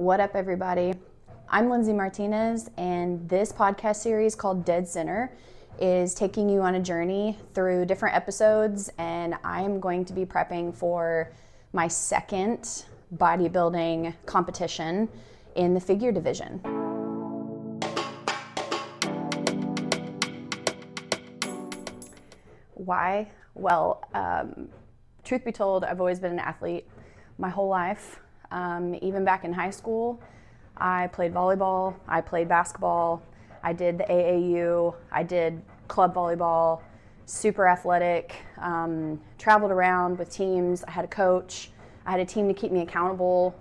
What up, everybody? I'm Lyndsee Martinez, and this podcast series called Dead Center is taking you on a journey through different episodes, and I'm going to be prepping for my second bodybuilding competition in the figure division. Why? Well, truth be told, I've always been an athlete my whole life. Even back in high school, I played volleyball, I played basketball, I did the AAU, I did club volleyball, super athletic, traveled around with teams, I had a coach, I had a team to keep me accountable,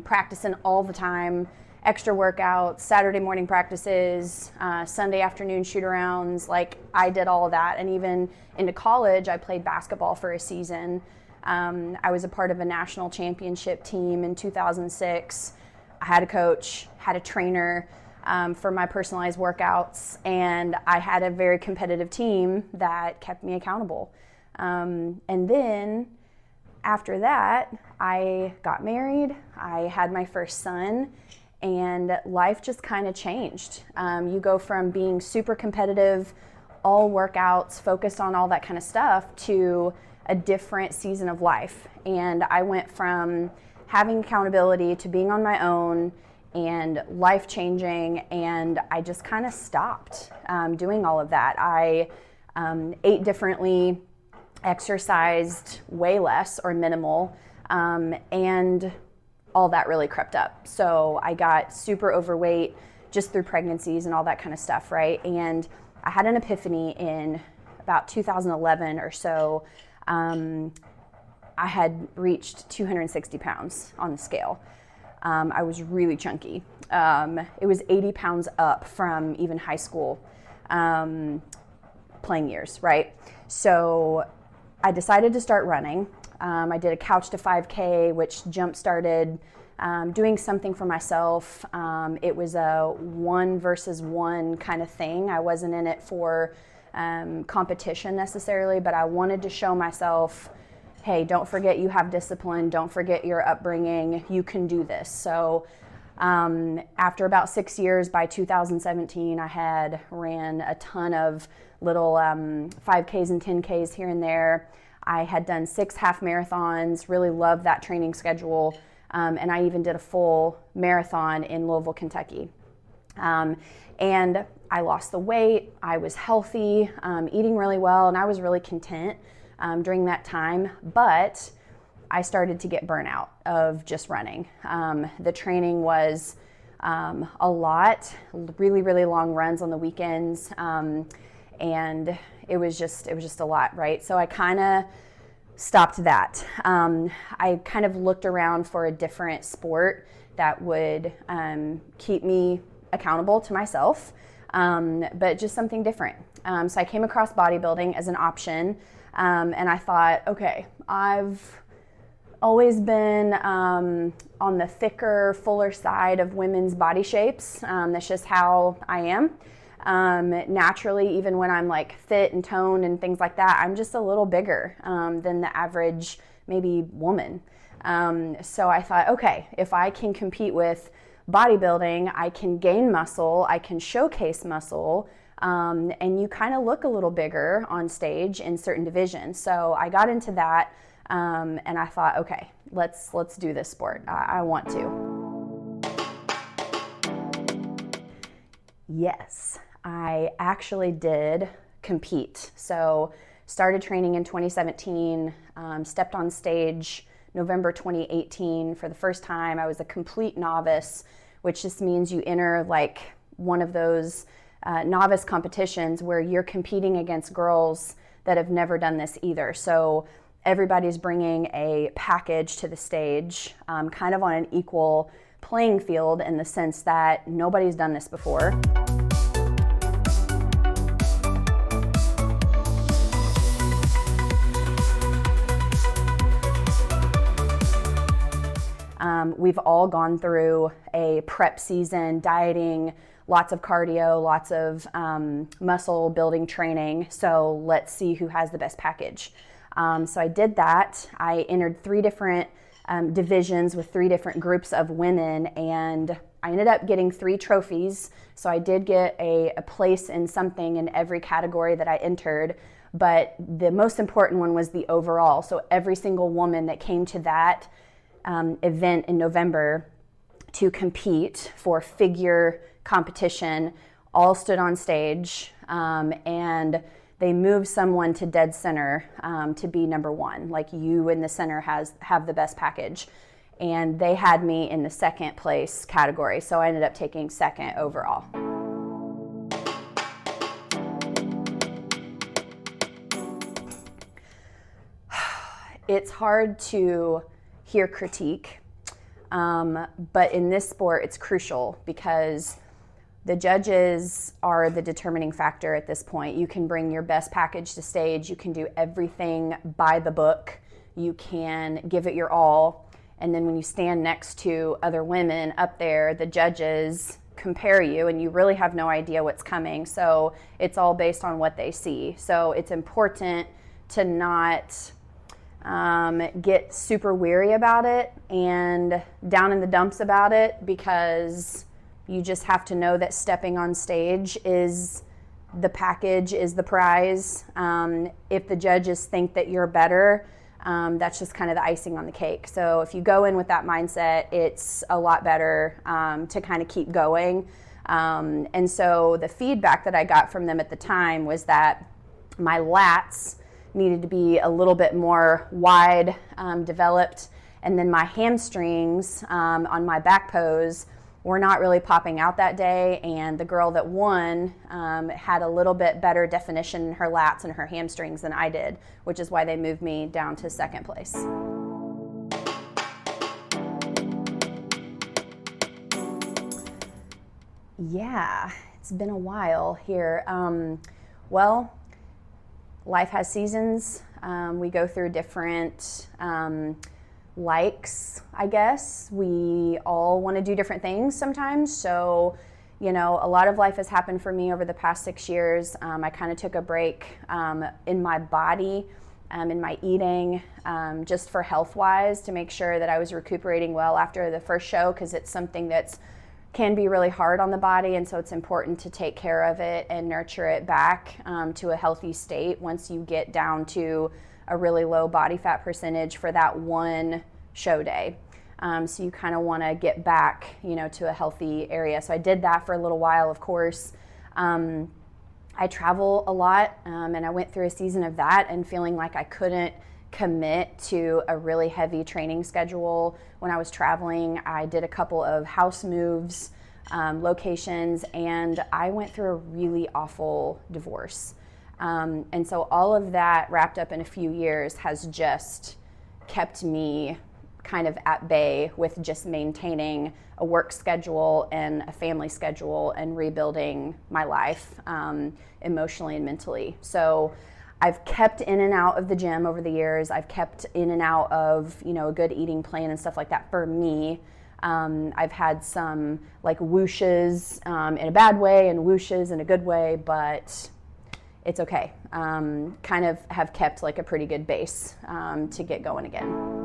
practicing all the time, extra workouts, Saturday morning practices, Sunday afternoon shoot-arounds, like I did all of that. And even into college, I played basketball for a season. I was a part of a national championship team in 2006. I had a coach, had a trainer for my personalized workouts, and I had a very competitive team that kept me accountable. And then after that, I got married, I had my first son, and life just kind of changed. You go from being super competitive, all workouts, focused on all that kind of stuff, to a different season of life. And I went from having accountability to being on my own and life changing, and I just kind of stopped doing all of that. I ate differently, exercised way less or minimal, and all that really crept up. So I got super overweight just through pregnancies and all that kind of stuff, right? And I had an epiphany in about 2011 or so. I had reached 260 pounds on the scale. I was really chunky. It was 80 pounds up from even high school playing years, right? So I decided to start running. I did a couch to 5K, which jump-started doing something for myself. It was a 1 versus 1 kind of thing. I wasn't in it for competition necessarily, but I wanted to show myself, hey, don't forget you have discipline, don't forget your upbringing, you can do this. So after about 6 years, by 2017, I had ran a ton of little 5Ks and 10Ks here and there. I had done 6 half marathons, really loved that training schedule, and I even did a full marathon in Louisville, Kentucky. And I lost the weight, I was healthy, eating really well, and I was really content during that time, but I started to get burnout of just running. The training was a lot, really, really long runs on the weekends, and it was just a lot, right? So I kind of stopped that. I kind of looked around for a different sport that would keep me accountable to myself, but just something different. So I came across bodybuilding as an option, and I thought, okay, I've always been on the thicker, fuller side of women's body shapes. That's just how I am. Naturally, even when I'm like fit and toned and things like that, I'm just a little bigger than the average maybe woman. So I thought, okay, if I can compete with bodybuilding, I can gain muscle, I can showcase muscle, and you kind of look a little bigger on stage in certain divisions. So I got into that, and I thought, okay, let's do this sport. I want to. Yes, I actually did compete. So started training in 2017, stepped on stage November 2018 for the first time. I was a complete novice, which just means you enter like one of those novice competitions where you're competing against girls that have never done this either. So everybody's bringing a package to the stage, kind of on an equal playing field in the sense that nobody's done this before. We've all gone through a prep season, dieting, lots of cardio, lots of muscle building training. So let's see who has the best package. So I did that. I entered 3 different divisions with 3 different groups of women, and I ended up getting 3 trophies. So I did get a place in something in every category that I entered, but the most important one was the overall. So every single woman that came to that event in November to compete for figure competition all stood on stage, and they moved someone to dead center to be number 1. Like, you in the center have the best package. And they had me in the 2nd place category, so I ended up taking 2nd overall. It's hard to hear critique, but in this sport it's crucial because the judges are the determining factor at this point. You can bring your best package to stage, you can do everything by the book, you can give it your all, and then when you stand next to other women up there, the judges compare you and you really have no idea what's coming. So it's all based on what they see. So it's important to not get super weary about it and down in the dumps about it, because you just have to know that stepping on stage is the package, is the prize. If the judges think that you're better, that's just kind of the icing on the cake. So if you go in with that mindset, it's a lot better to kind of keep going. And so the feedback that I got from them at the time was that my lats needed to be a little bit more wide developed, and then my hamstrings on my back pose were not really popping out that day, and the girl that won had a little bit better definition in her lats and her hamstrings than I did, which is why they moved me down to 2nd place. Yeah, it's been a while here. Well, life has seasons. We go through different likes, I guess. We all want to do different things sometimes. So, you know, a lot of life has happened for me over the past 6 years. I kind of took a break in my body, in my eating, just for health-wise, to make sure that I was recuperating well after the first show, because it's something that's can be really hard on the body, and so it's important to take care of it and nurture it back to a healthy state once you get down to a really low body fat percentage for that one show day. So you kind of want to get back, you know, to a healthy area. So I did that for a little while, of course. I travel a lot, and I went through a season of that and feeling like I couldn't commit to a really heavy training schedule when I was traveling. I did a couple of house moves, locations, and I went through a really awful divorce. And so all of that wrapped up in a few years has just kept me kind of at bay with just maintaining a work schedule and a family schedule and rebuilding my life emotionally and mentally. So I've kept in and out of the gym over the years. I've kept in and out of, you know, a good eating plan and stuff like that for me. I've had some like whooshes in a bad way and whooshes in a good way, but it's okay. Kind of have kept like a pretty good base to get going again.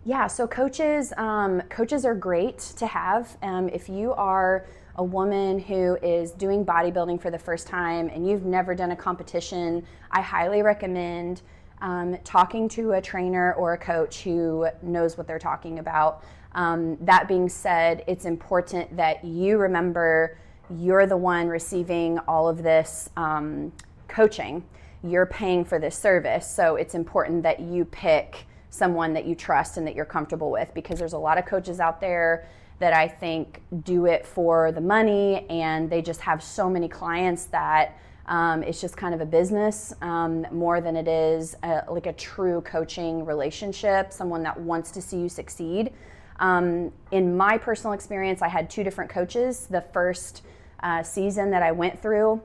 Yeah, so coaches are great to have. If you are a woman who is doing bodybuilding for the first time and you've never done a competition, I highly recommend talking to a trainer or a coach who knows what they're talking about. That being said, it's important that you remember you're the one receiving all of this coaching. You're paying for this service, so it's important that you pick someone that you trust and that you're comfortable with, because there's a lot of coaches out there that I think do it for the money, and they just have so many clients that it's just kind of a business more than it is like a true coaching relationship, someone that wants to see you succeed. In my personal experience, I had 2 different coaches the first season that I went through,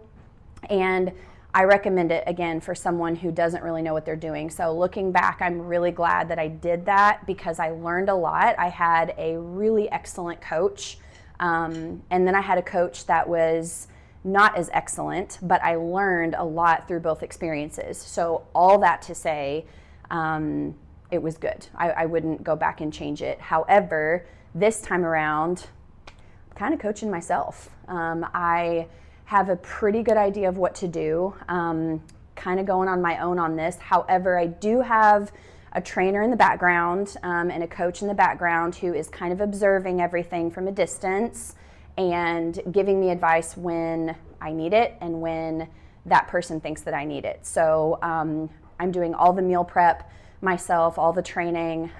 and I recommend it again for someone who doesn't really know what they're doing. So looking back, I'm really glad that I did that because I learned a lot. I had a really excellent coach, and then I had a coach that was not as excellent, but I learned a lot through both experiences. So all that to say, it was good. I wouldn't go back and change it. However, this time around, I'm kind of coaching myself. I have a pretty good idea of what to do, kind of going on my own on this. However, I do have a trainer in the background and a coach in the background who is kind of observing everything from a distance and giving me advice when I need it and when that person thinks that I need it. So I'm doing all the meal prep myself, all the training,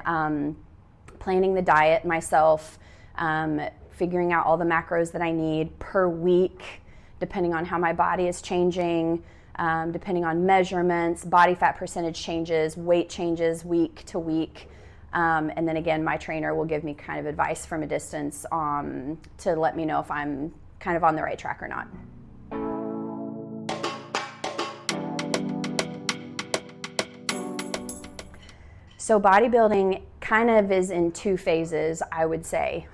planning the diet myself, figuring out all the macros that I need per week, depending on how my body is changing, depending on measurements, body fat percentage changes, weight changes week to week. And then again, my trainer will give me kind of advice from a distance to let me know if I'm kind of on the right track or not. So bodybuilding kind of is in two phases, I would say.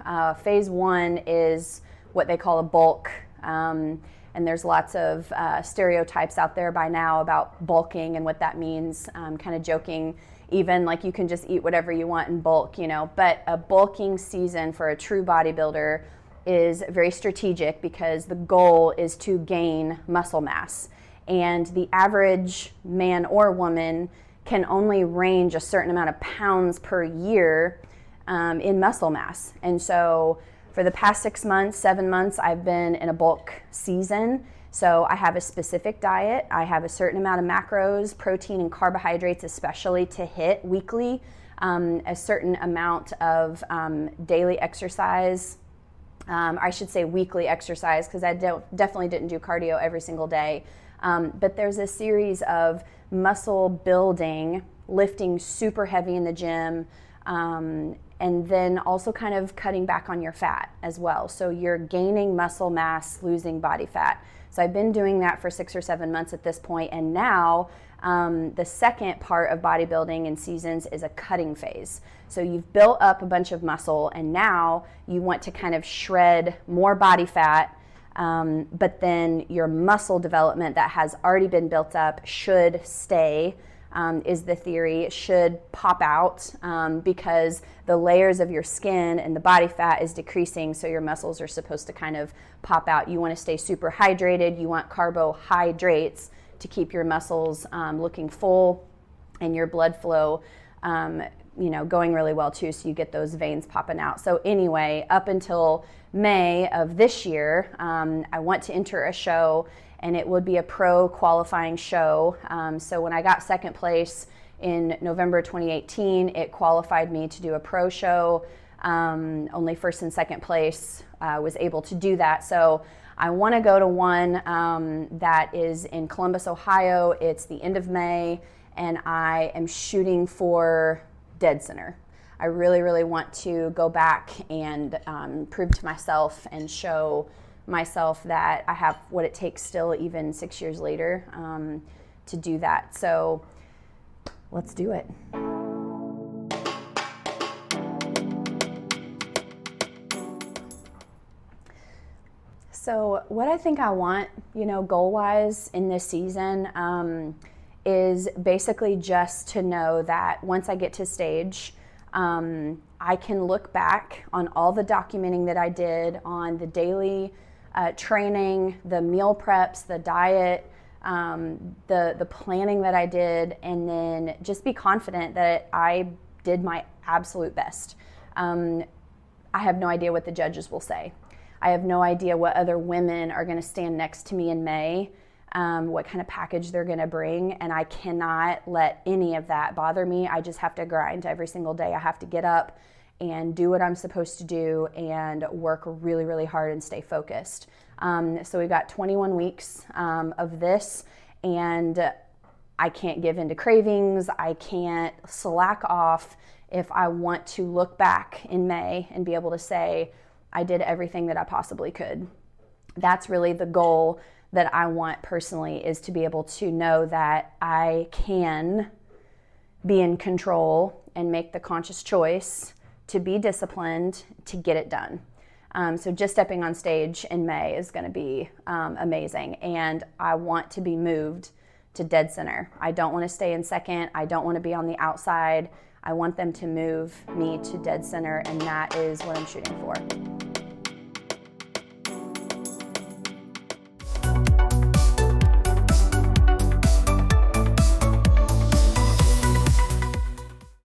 Phase one is what they call a bulk. And there's lots of stereotypes out there by now about bulking and what that means, kind of joking, even like you can just eat whatever you want in bulk, you know. But a bulking season for a true bodybuilder is very strategic because the goal is to gain muscle mass. And the average man or woman can only range a certain amount of pounds per year in muscle mass. And so for the past 6 months, 7 months, I've been in a bulk season. So I have a specific diet. I have a certain amount of macros, protein and carbohydrates especially to hit weekly, a certain amount of daily exercise. I should say weekly exercise because I definitely didn't do cardio every single day. But there's a series of muscle building, lifting super heavy in the gym, and then also kind of cutting back on your fat as well. So you're gaining muscle mass, losing body fat. So I've been doing that for 6 or 7 months at this point, and now the second part of bodybuilding in seasons is a cutting phase. So you've built up a bunch of muscle, and now you want to kind of shred more body fat, but then your muscle development that has already been built up should stay, is the theory. It should pop out because the layers of your skin and the body fat is decreasing, so your muscles are supposed to kind of pop out. You want to stay super hydrated. You want carbohydrates to keep your muscles looking full and your blood flow going really well too, so you get those veins popping out. So anyway, up until May of this year, I want to enter a show, and it would be a pro qualifying show. So when I got second place in November 2018, it qualified me to do a pro show. Only first and second place was able to do that. So I want to go to one that is in Columbus, Ohio. It's the end of May, and I am shooting for dead center. I really, really want to go back and prove to myself and show myself that I have what it takes still, even 6 years later, to do that. So let's do it. So what I think I want, goal-wise in this season is basically just to know that once I get to stage, I can look back on all the documenting that I did on the daily training, the meal preps, the diet, the planning that I did, and then just be confident that I did my absolute best. I have no idea what the judges will say. I have no idea what other women are going to stand next to me in May, what kind of package they're going to bring, and I cannot let any of that bother me. I just have to grind every single day. I have to get up and do what I'm supposed to do and work really, really hard and stay focused. So we've got 21 weeks of this, and I can't give in to cravings. I can't slack off if I want to look back in May and be able to say, I did everything that I possibly could. That's really the goal that I want personally, is to be able to know that I can be in control and make the conscious choice to be disciplined, to get it done. So just stepping on stage in May is going to be amazing. And I want to be moved to dead center. I don't want to stay in second. I don't want to be on the outside. I want them to move me to dead center, and that is what I'm shooting for.